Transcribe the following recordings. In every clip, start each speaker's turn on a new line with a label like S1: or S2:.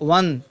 S1: 1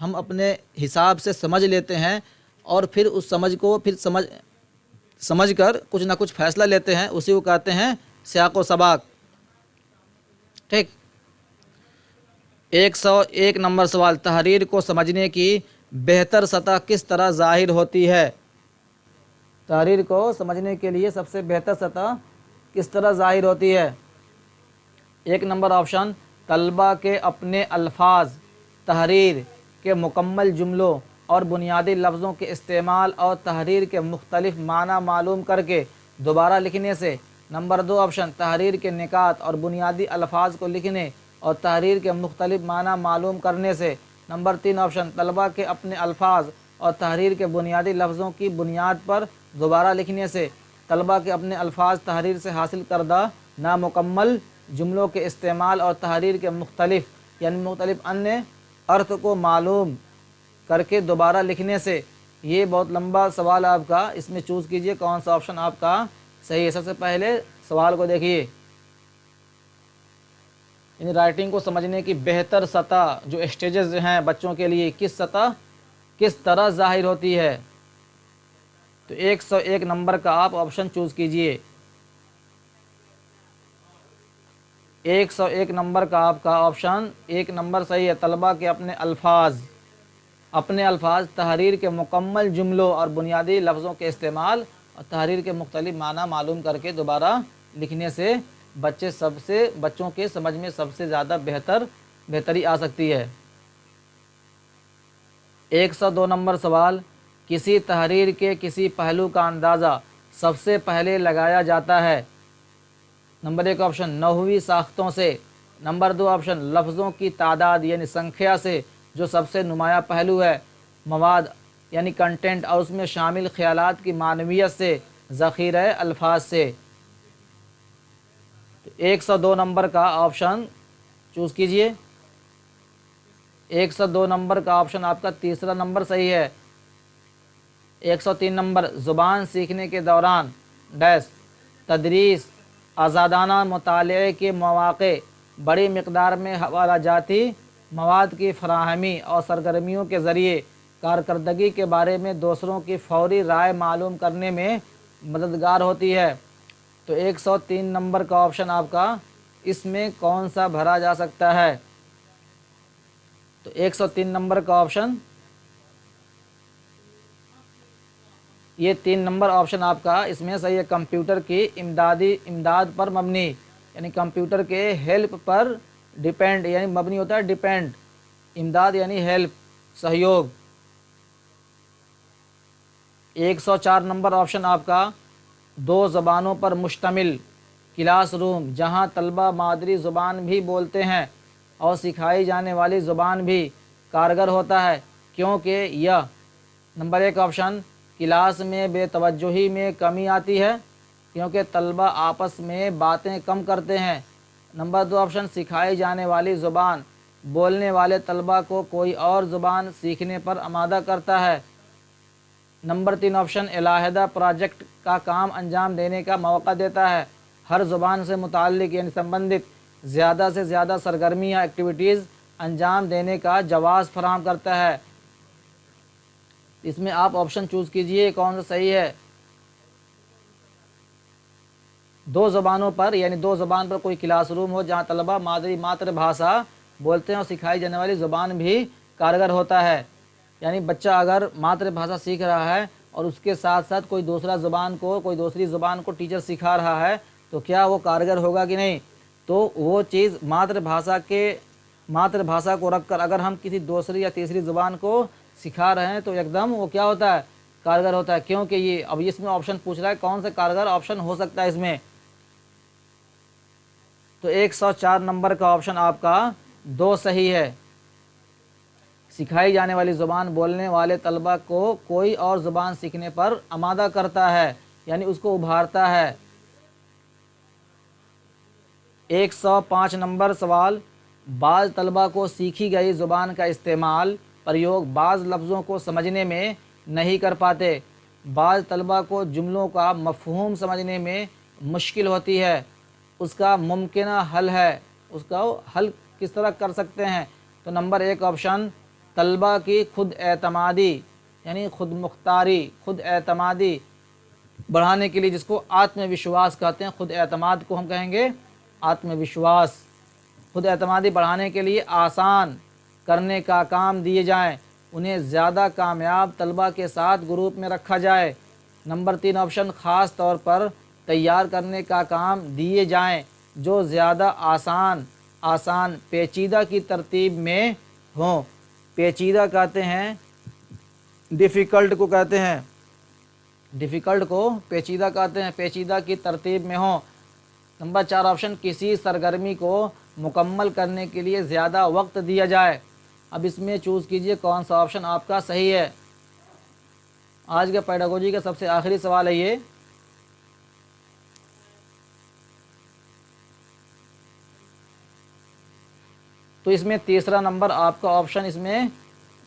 S1: ہم اپنے حساب سے سمجھ لیتے ہیں اور پھر اس سمجھ کو سمجھ کر کچھ نہ کچھ فیصلہ لیتے ہیں، اسی کو کہتے ہیں سیاق و سباق۔ ٹھیک، 101 نمبر سوال، تحریر کو سمجھنے کی بہتر سطح کس طرح ظاہر ہوتی ہے؟ تحریر کو سمجھنے کے لیے سب سے بہتر سطح کس طرح ظاہر ہوتی ہے؟ 1 نمبر آپشن، طلباء کے اپنے الفاظ، تحریر کے مکمل جملوں اور بنیادی لفظوں کے استعمال اور تحریر کے مختلف معنی معلوم کر کے دوبارہ لکھنے سے۔ نمبر 2 آپشن، تحریر کے نکات اور بنیادی الفاظ کو لکھنے اور تحریر کے مختلف معنی معلوم کرنے سے۔ نمبر 3 آپشن، طلباء کے اپنے الفاظ اور تحریر کے بنیادی لفظوں کی بنیاد پر دوبارہ لکھنے سے۔ طلباء کے اپنے الفاظ، تحریر سے حاصل کردہ نامکمل جملوں کے استعمال اور تحریر کے مختلف انیہ ارتھ کو معلوم کر کے دوبارہ لکھنے سے۔ یہ بہت لمبا سوال آپ کا، اس میں چوز کیجئے کون سا آپشن آپ کا صحیح ہے۔ سب سے پہلے سوال کو دیکھیے، یعنی رائٹنگ کو سمجھنے کی بہتر سطح جو اسٹیجز ہیں بچوں کے لیے کس طرح ظاہر ہوتی ہے؟ تو 101 نمبر کا آپ آپشن چوز کیجئے۔ 101 نمبر کا آپ کا آپشن 1 نمبر صحیح ہے، طلباء کے اپنے الفاظ، تحریر کے مکمل جملوں اور بنیادی لفظوں کے استعمال اور تحریر کے مختلف معنی معلوم کر کے دوبارہ لکھنے سے بچوں کے سمجھ میں سب سے زیادہ بہتری آ سکتی ہے۔ 102 نمبر سوال، کسی تحریر کے کسی پہلو کا اندازہ سب سے پہلے لگایا جاتا ہے؟ نمبر 1 آپشن، نحوی ساختوں سے۔ نمبر 2 آپشن، لفظوں کی تعداد یعنی سنکھیا سے جو سب سے نمایاں پہلو ہے۔ مواد یعنی کنٹینٹ اور اس میں شامل خیالات کی معنویت سے، ذخیرہ الفاظ سے۔ 102 نمبر کا آپشن چوز کیجئے۔ 102 نمبر کا آپشن آپ کا تیسرا نمبر صحیح ہے۔ 103 نمبر، زبان سیکھنے کے دوران تدریس، آزادانہ مطالعے کے مواقع، بڑی مقدار میں حوالہ جاتی مواد کی فراہمی اور سرگرمیوں کے ذریعے کارکردگی کے بارے میں دوسروں کی فوری رائے معلوم کرنے میں مددگار ہوتی ہے۔ تو 103 نمبر کا آپشن آپ کا اس میں کون سا بھرا جا سکتا ہے؟ تو 103 نمبر کا آپشن، یہ 3 نمبر آپشن آپ کا اس میں صحیح ہے، کمپیوٹر کی امداد پر مبنی، یعنی کمپیوٹر کے ہیلپ پر ڈیپینڈ، یعنی مبنی ہوتا ہے ڈیپینڈ، امداد یعنی ہیلپ، سہیوگ۔ 104 نمبر آپشن آپ کا 2 زبانوں پر مشتمل کلاس روم، جہاں طلبہ مادری زبان بھی بولتے ہیں اور سکھائی جانے والی زبان بھی کارگر ہوتا ہے، کیونکہ یہ نمبر 1 آپشن، کلاس میں بے توجہی میں کمی آتی ہے کیونکہ طلبہ آپس میں باتیں کم کرتے ہیں۔ نمبر 2 آپشن، سکھائی جانے والی زبان بولنے والے طلبہ کو کوئی اور زبان سیکھنے پر آمادہ کرتا ہے۔ نمبر 3 آپشن، علیحدہ پروجیکٹ کا کام انجام دینے کا موقع دیتا ہے، ہر زبان سے متعلق یعنی سمبندھت زیادہ سے زیادہ سرگرمیاں ایکٹیویٹیز انجام دینے کا جواز فراہم کرتا ہے۔ اس میں آپ آپشن چوز کیجئے کون سا صحیح ہے۔ 2 زبانوں پر یعنی 2 زبان پر کوئی کلاس روم ہو جہاں طلبہ ماتر بھاشا بولتے ہیں اور سکھائی جانے والی زبان بھی کارگر ہوتا ہے، یعنی بچہ اگر ماتر بھاشا سیکھ رہا ہے اور اس کے ساتھ ساتھ کوئی دوسری زبان کو ٹیچر سکھا رہا ہے تو کیا وہ کارگر ہوگا کہ نہیں؟ تو وہ چیز ماتر بھاشا کو رکھ کر اگر ہم کسی دوسری یا تیسری زبان کو سکھا رہے ہیں تو ایک دم وہ کیا ہوتا ہے؟ کارگر ہوتا ہے، کیونکہ یہ اب اس میں آپشن پوچھ رہا ہے کون سے کارگر آپشن ہو سکتا ہے اس میں۔ تو 104 نمبر کا آپشن آپ کا 2 صحیح ہے، سکھائی جانے والی زبان بولنے والے طلبہ کو کوئی اور زبان سیکھنے پر آمادہ کرتا ہے، یعنی اس کو ابھارتا ہے۔ 105 نمبر سوال، بعض طلبہ کو سیکھی گئی زبان کا استعمال پریوگ بعض لفظوں کو سمجھنے میں نہیں کر پاتے، بعض طلبہ کو جملوں کا مفہوم سمجھنے میں مشکل ہوتی ہے، اس کا ممکنہ حل ہے، اس کا حل کس طرح کر سکتے ہیں؟ تو نمبر 1 آپشن، طلبہ کی خود اعتمادی یعنی خود مختاری، خود اعتمادی بڑھانے کے لیے، جس کو آتم وشواس کہتے ہیں، خود اعتماد کو ہم کہیں گے آتم وشواس، خود اعتمادی بڑھانے کے لیے آسان کرنے کا کام دیے جائیں، انہیں زیادہ کامیاب طلبہ کے ساتھ گروپ میں رکھا جائے۔ نمبر 3 آپشن، خاص طور پر تیار کرنے کا کام دیے جائیں جو زیادہ آسان پیچیدہ کی ترتیب میں ہوں۔ پیچیدہ کہتے ہیں ڈیفیکلٹ کو کہتے ہیں، ڈیفیکلٹ کو پیچیدہ کہتے ہیں، پیچیدہ کی ترتیب میں ہوں۔ نمبر 4 آپشن، کسی سرگرمی کو مکمل کرنے کے لیے زیادہ وقت دیا جائے۔ اب اس میں چوز کیجئے کون سا آپشن آپ کا صحیح ہے۔ آج کے پیڈاگوجی کا سب سے آخری سوال ہے یہ، تو اس میں تیسرا نمبر آپ کا آپشن اس میں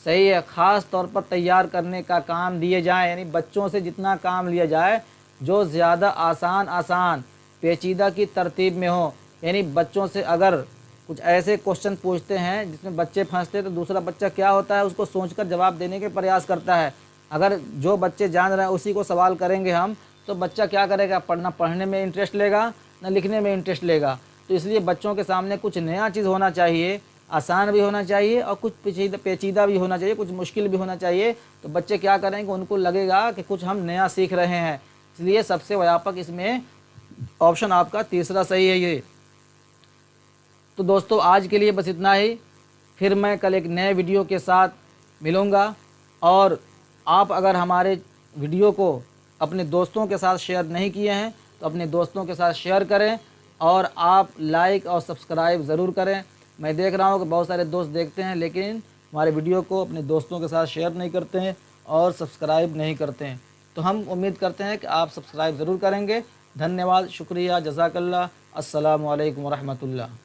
S1: صحیح ہے، خاص طور پر تیار کرنے کا کام دیے جائیں، یعنی بچوں سے جتنا کام لیا جائے جو زیادہ آسان پیچیدہ کی ترتیب میں ہو، یعنی بچوں سے اگر کچھ ایسے کوشچن پوچھتے ہیں جس میں بچے پھنستے تو دوسرا بچہ کیا ہوتا ہے اس کو سوچ کر جواب دینے کے پریاس کرتا ہے۔ اگر جو بچے جان رہے ہیں اسی کو سوال کریں گے ہم تو بچہ کیا کرے گا، پڑھنے میں انٹرسٹ لے گا نہ لکھنے میں انٹرسٹ لے گا۔ تو اس لیے بچوں کے سامنے کچھ نیا چیز ہونا چاہیے، آسان بھی ہونا چاہیے اور کچھ پیچیدہ بھی ہونا چاہیے، کچھ مشکل بھی ہونا چاہیے، تو بچے کیا کریں گے، ان کو لگے گا کہ کچھ ہم نیا سیکھ رہے ہیں۔ اس لیے سب سے ویاپک اس میں آپشن آپ کا تیسرا صحیح ہے یہ۔ تو دوستو آج کے لیے بس اتنا ہی، پھر میں کل ایک نئے ویڈیو کے ساتھ ملوں گا، اور آپ اگر ہمارے ویڈیو کو اپنے دوستوں کے ساتھ شیئر نہیں کیے ہیں تو اپنے دوستوں کے ساتھ شیئر کریں، اور آپ لائک اور سبسکرائب ضرور کریں۔ میں دیکھ رہا ہوں کہ بہت سارے دوست دیکھتے ہیں لیکن ہمارے ویڈیو کو اپنے دوستوں کے ساتھ شیئر نہیں کرتے ہیں اور سبسکرائب نہیں کرتے ہیں، تو ہم امید کرتے ہیں کہ آپ سبسکرائب ضرور کریں گے۔ دھنیہ واد، شکریہ، جزاک اللہ، السلام علیکم ورحمۃ اللہ۔